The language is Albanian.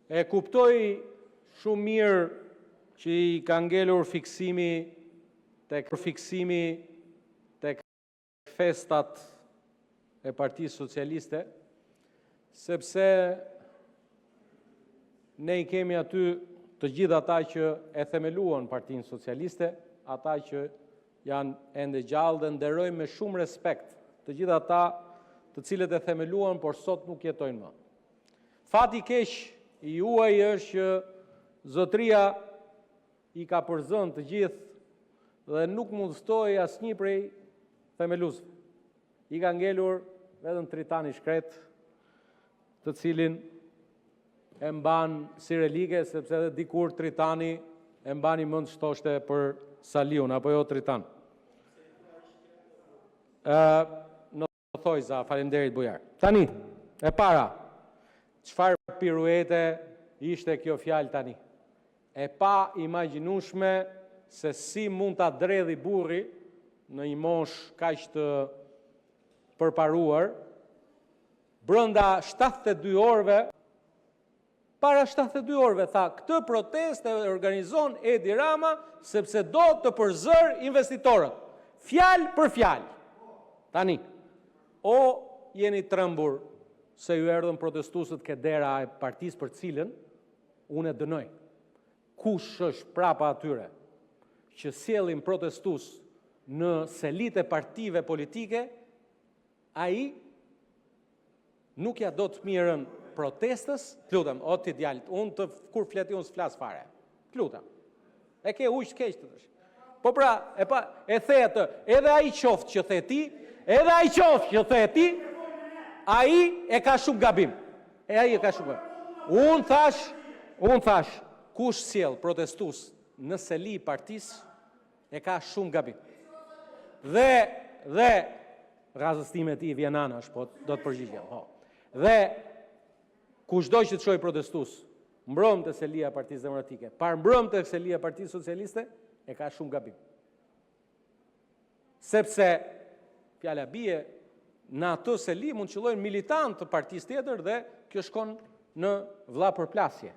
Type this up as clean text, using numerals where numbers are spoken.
E kuptoj shumë mirë që i ka ngelur fiksimi tek festat e Partisë Socialiste, sepse ne i kemi aty të gjithë ata që e themeluan Partinë Socialiste, ata që janë ende gjallë dhe nderojmë me shumë respekt të gjithë ata të cilët e themeluan, por sot nuk jetojnë më. Fati keq i juaj është që zotëria i ka përzënë të gjithë dhe nuk mundëstoi asnjë prej themeluesve. I ka ngelur vetëm Tritani Shkret, të cilin e mban si relige, sepse edhe dikur Tritani e mbani mend shtoshte për Saliun, apo jo Tritan. Në thojza, faleminderit Bujar. Tani, e para, çfarë piruete ishte kjo fjalë tani? E pa imagjinueshme se si mund ta dredhi burri në një moshë kaq të përparuar, brenda 72 orëve, para 72 orëve, tha, këtë protestë e organizon Edi Rama sepse do të përzër investitorët. Fjalë për fjalë. Tani, o jeni trembur se ju erdhën protestuesët ke dera e partisë për cilën unë e dënoj. Kush është prapa atyre që sjellin protestues në selit e partive politike, ai nuk ja do të mirën protestës, të lutem, o ti djalë, unë kur fleti unë s'flas fare. Të lutem. E ke ujë keq të tësh. Po pra, e the atë, edhe ai qoftë që the ti, edhe ai qoftë që the ti, ai e ka shumë gabim. Ai e ka shumë gabim. Unë thash, kush sjell protestues në seli partisë e ka shumë gabim. Dhe razës time ti vjen anash, po do të përgjigjem. Dhe kushdo që të shojë protestues mbrëm të selia Partisë Demokratike, par mbrëm të selia Partisë Socialiste, e ka shumë gabim. Sepse fjala bie në atë seli mund qëllojnë militant të partisë tjetër dhe kjo shkon në vëllapërplasje.